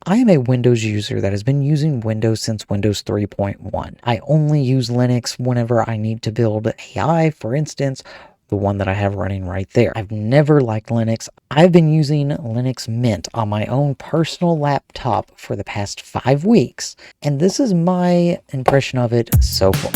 I am a Windows user that has been using Windows since Windows 3.1. I only use Linux whenever I need to build AI, for instance, the one that I have running right there. I've never liked Linux. I've been using Linux Mint on my own personal laptop for the past 5 weeks, and this is my impression of it so far.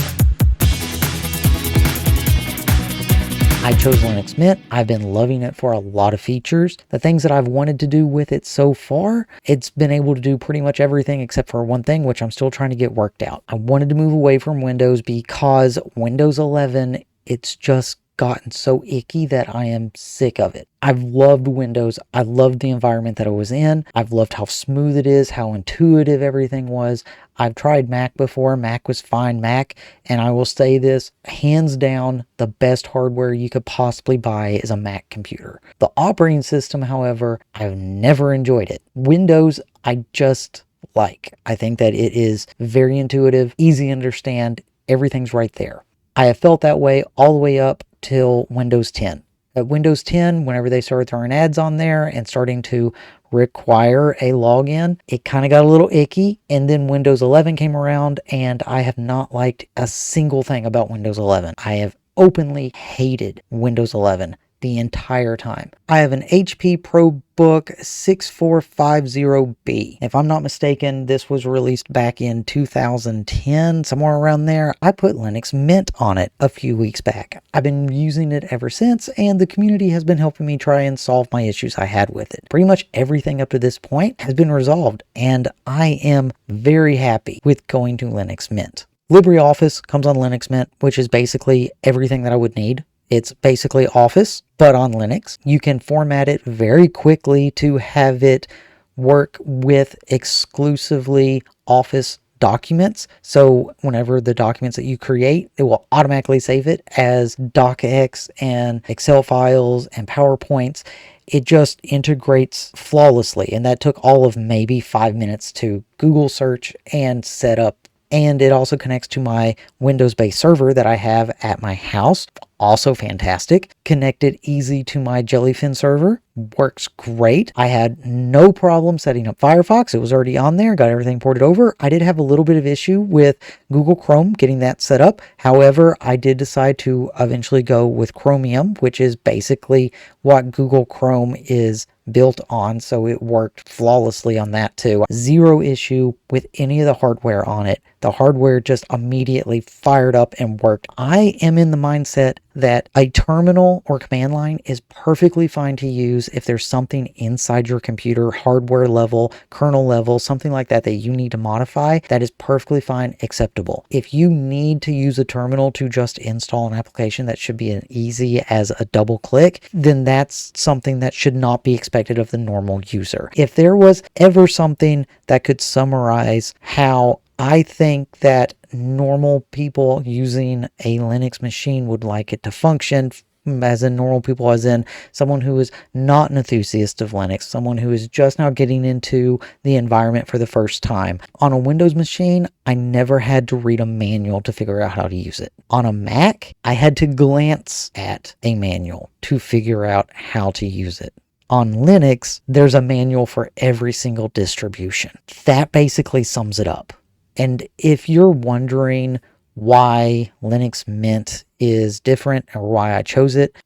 I chose Linux Mint. I've been loving it for a lot of features. The things that I've wanted to do with it so far, it's been able to do pretty much everything except for one thing, which I'm still trying to get worked out. I wanted to move away from Windows because Windows 11, it's just gotten so icky that I am sick of it. I've loved Windows. I loved the environment that I was in. I've loved how smooth it is, how intuitive everything was. I've tried Mac before. Mac was fine Mac. And I will say this, hands down, the best hardware you could possibly buy is a Mac computer. The operating system, however, I've never enjoyed it. Windows, I just like. I think that it is very intuitive, easy to understand. Everything's right there. I have felt that way all the way up till Windows 10. At Windows 10, whenever they started throwing ads on there and starting to require a login, it kind of got a little icky. And then Windows 11 came around, and I have not liked a single thing about Windows 11. I have openly hated Windows 11 the entire time. I have an HP ProBook 6450B. If I'm not mistaken, this was released back in 2010, somewhere around there. I put Linux Mint on it a few weeks back. I've been using it ever since, and the community has been helping me try and solve my issues I had with it. Pretty much everything up to this point has been resolved, and I am very happy with going to Linux Mint. LibreOffice comes on Linux Mint, which is basically everything that I would need. It's basically Office, but on Linux. You can format it very quickly to have it work with exclusively Office documents. So whenever the documents that you create, it will automatically save it as docx and Excel files and PowerPoints. It just integrates flawlessly. And that took all of maybe 5 minutes to Google search and set up. And it also connects to my Windows-based server that I have at my house. Also fantastic. Connected easy to my Jellyfin server. Works great. I had no problem setting up Firefox. It was already on there. Got everything ported over. I did have a little bit of issue with Google Chrome getting that set up. However, I did decide to eventually go with Chromium, which is basically what Google Chrome is built on, so it worked flawlessly on that too. Zero issue with any of the hardware on it. The hardware just immediately fired up and worked. I am in the mindset that a terminal or command line is perfectly fine to use if there's something inside your computer, hardware level, kernel level, something like that you need to modify. That is perfectly fine, acceptable. If you need to use a terminal to just install an application that should be as easy as a double click, then that's something that should not be expected of the normal user. If there was ever something that could summarize how I think that normal people using a Linux machine would like it to function, as in normal people, as in someone who is not an enthusiast of Linux, someone who is just now getting into the environment for the first time. On a Windows machine, I never had to read a manual to figure out how to use it. On a Mac, I had to glance at a manual to figure out how to use it. On Linux, there's a manual for every single distribution. That basically sums it up. And if you're wondering why Linux Mint is different or why I chose it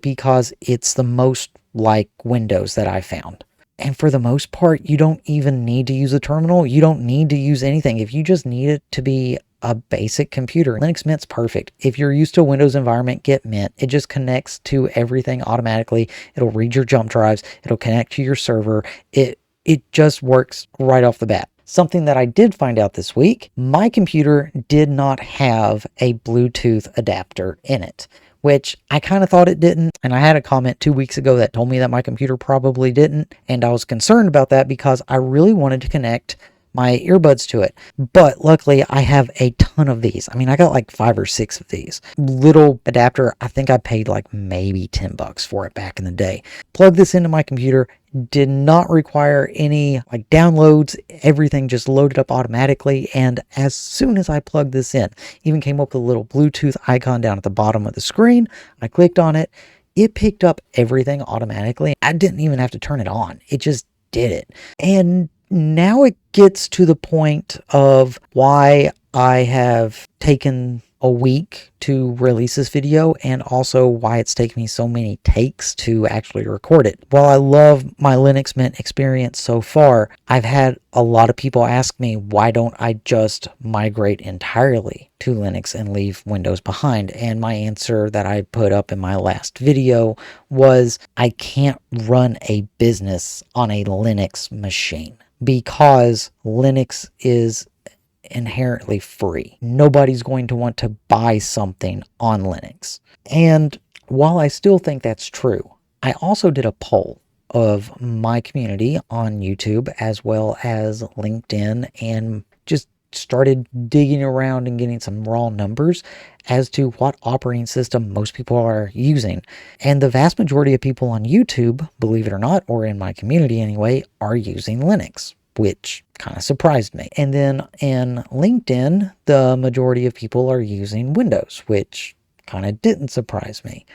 because it's the most like Windows that I found. And for the most part, you don't even need to use a terminal. You don't need to use anything. If you just need it to be a basic computer, Linux Mint's perfect. If you're used to a Windows environment, get Mint. It just connects to everything automatically. It'll read your jump drives. It'll connect to your server. It just works right off the bat. Something that I did find out this week, my computer did not have a Bluetooth adapter in it, which I kind of thought it didn't. And I had a comment 2 weeks ago that told me that my computer probably didn't. And I was concerned about that because I really wanted to connect my earbuds to it. But luckily I have a ton of these. I mean, I got like 5 or 6 of these. Little adapter, I think I paid like maybe $10 for it back in the day. Plug this into my computer, did not require any like downloads, everything just loaded up automatically. And as soon as I plugged this in, even came up with a little Bluetooth icon down at the bottom of the screen. I clicked on it. It picked up everything automatically. I didn't even have to turn it on. It just did it. And now it gets to the point of why I have taken a week to release this video, and also why it's taken me so many takes to actually record it. While I love my Linux Mint experience so far, I've had a lot of people ask me, why don't I just migrate entirely to Linux and leave Windows behind? And my answer that I put up in my last video was, I can't run a business on a Linux machine, because Linux is inherently free. Nobody's going to want to buy something on Linux. And while I still think that's true, I also did a poll of my community on YouTube as well as LinkedIn, and just started digging around and getting some raw numbers as to what operating system most people are using. And the vast majority of people on YouTube, believe it or not, or in my community anyway, are using Linux, which kind of surprised me. And then in LinkedIn, the majority of people are using Windows, which kind of didn't surprise me.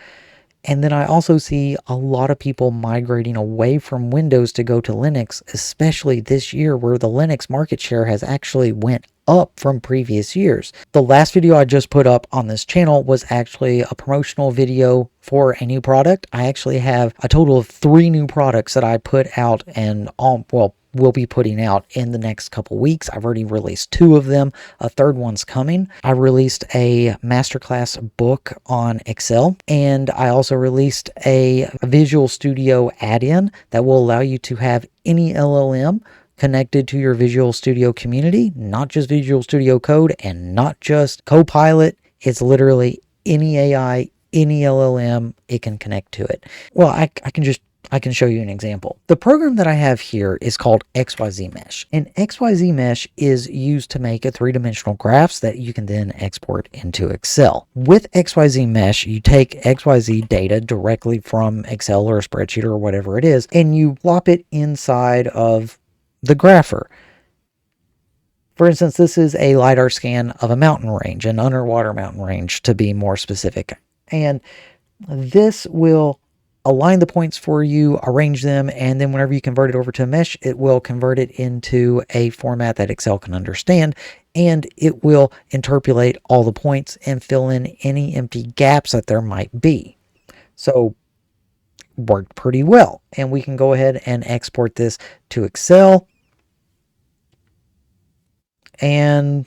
And then I also see a lot of people migrating away from Windows to go to Linux, especially this year where the Linux market share has actually went up from previous years. The last video I just put up on this channel was actually a promotional video for a new product. I actually have a total of 3 new products that I put out and will be putting out in the next couple weeks. I've already released 2 of them. A third one's coming. I released a masterclass book on Excel, and I also released a Visual Studio add-in that will allow you to have any LLM connected to your Visual Studio community, not just Visual Studio Code and not just Copilot. It's literally any AI, any LLM, it can connect to it. Well, I can show you an example. The program that I have here is called XYZ Mesh. And XYZ Mesh is used to make a 3-dimensional graphs that you can then export into Excel. With XYZ Mesh, you take XYZ data directly from Excel or a spreadsheet or whatever it is, and you plop it inside of the grapher. For instance, this is a LiDAR scan of a mountain range, an underwater mountain range to be more specific. And this will align the points for you, arrange them, and then whenever you convert it over to a mesh, it will convert it into a format that Excel can understand, and it will interpolate all the points and fill in any empty gaps that there might be. So, worked pretty well. And we can go ahead and export this to Excel. And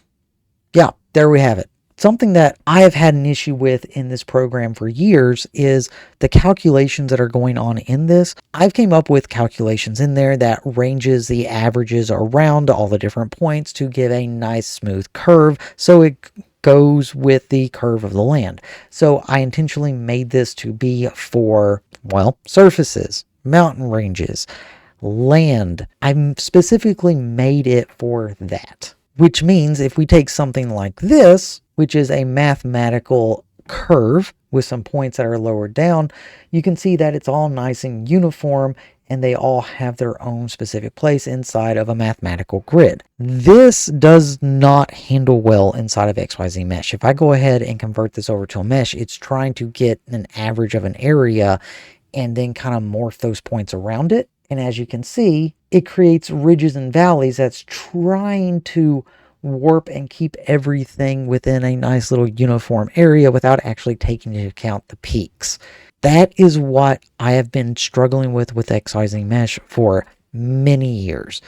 yeah, there we have it. Something that I have had an issue with in this program for years is the calculations that are going on in this. I've came up with calculations in there that ranges the averages around all the different points to give a nice smooth curve, so it goes with the curve of the land. So I intentionally made this to be for, well, surfaces, mountain ranges, land. I've specifically made it for that. Which means if we take something like this, which is a mathematical curve with some points that are lowered down, you can see that it's all nice and uniform, and they all have their own specific place inside of a mathematical grid. This does not handle well inside of XYZ Mesh. If I go ahead and convert this over to a mesh, it's trying to get an average of an area and then kind of morph those points around it. And as you can see, it creates ridges and valleys that's trying to warp and keep everything within a nice little uniform area without actually taking into account the peaks. That is what I have been struggling with XYZ Mesh for many years.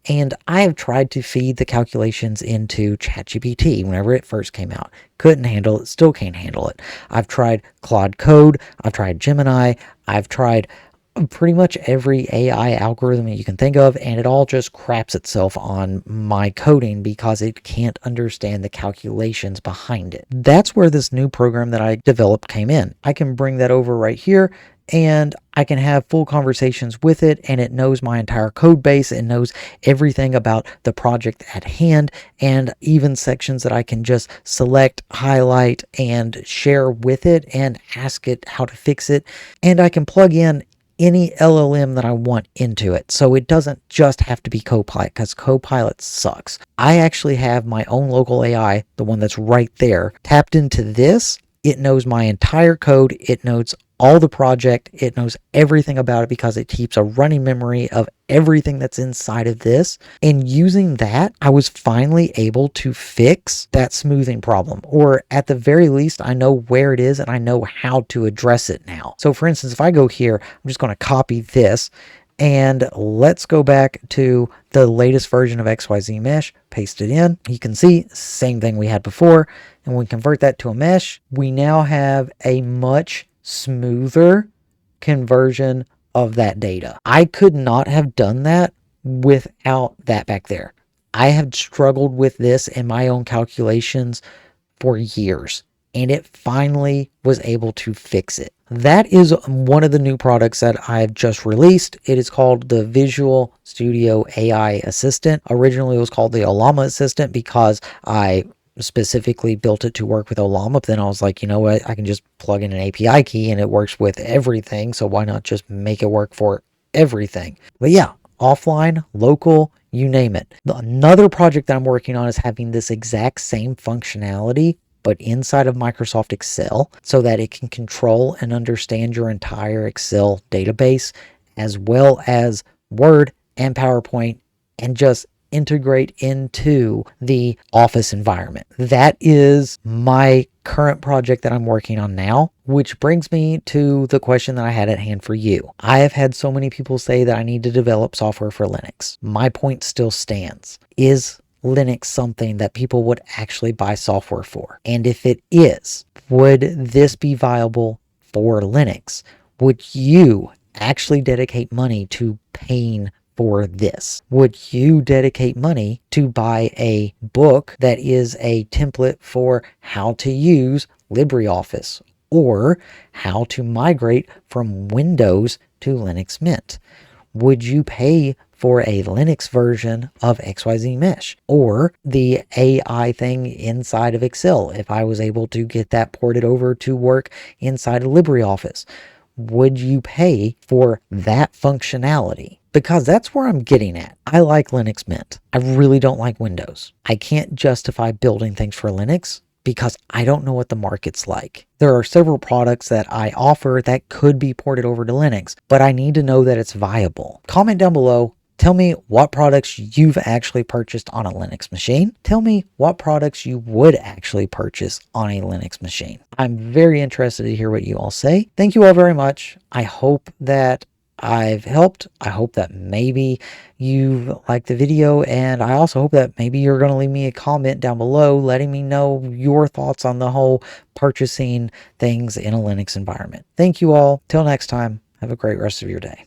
And I have tried to feed the calculations into ChatGPT whenever it first came out. Couldn't handle it, still can't handle it. I've tried Claude Code, I've tried Gemini, I've tried pretty much every AI algorithm that you can think of, and it all just craps itself on my coding because it can't understand the calculations behind it. That's where this new program that I developed came in. I can bring that over right here, and I can have full conversations with it, and it knows my entire code base. It knows everything about the project at hand, and even sections that I can just select, highlight, and share with it and ask it how to fix it. And I can plug in any LLM that I want into it. So it doesn't just have to be Copilot, because Copilot sucks. I actually have my own local AI, the one that's right there, tapped into this. It knows my entire code. It knows all the project. It knows everything about it because it keeps a running memory of everything that's inside of this. And using that, I was finally able to fix that smoothing problem, or at the very least, I know where it is and I know how to address it now. So for instance, if I go here, I'm just going to copy this, and let's go back to the latest version of XYZ Mesh, paste it in. You can see same thing we had before. And when we convert that to a mesh, we now have a much smoother conversion of that data. I could not have done that without that back there. I have struggled with this in my own calculations for years, and it finally was able to fix it. That is one of the new products that I've just released. It is called the Visual Studio AI Assistant. Originally, it was called the Ollama Assistant because I specifically built it to work with Ollama. But then I was like, you know what? I can just plug in an API key and it works with everything. So why not just make it work for everything? But yeah, offline, local, you name it. Another project that I'm working on is having this exact same functionality, but inside of Microsoft Excel, so that it can control and understand your entire Excel database, as well as Word and PowerPoint, and just integrate into the Office environment. That is my current project that I'm working on now, which brings me to the question that I had at hand for you. I have had so many people say that I need to develop software for Linux. My point still stands. Is Linux something that people would actually buy software for? And if it is, would this be viable for Linux? Would you actually dedicate money to paying for this? Would you dedicate money to buy a book that is a template for how to use LibreOffice or how to migrate from Windows to Linux Mint? Would you pay for a Linux version of XYZ Mesh or the AI thing inside of Excel if I was able to get that ported over to work inside of LibreOffice? Would you pay for that functionality? Because that's where I'm getting at. I like Linux Mint. I really don't like Windows. I can't justify building things for Linux because I don't know what the market's like. There are several products that I offer that could be ported over to Linux, but I need to know that it's viable. Comment down below. Tell me what products you've actually purchased on a Linux machine. Tell me what products you would actually purchase on a Linux machine. I'm very interested to hear what you all say. Thank you all very much. I hope that I've helped. I hope that maybe you liked the video, and I also hope that maybe you're going to leave me a comment down below letting me know your thoughts on the whole purchasing things in a Linux environment. Thank you all. Till next time, have a great rest of your day.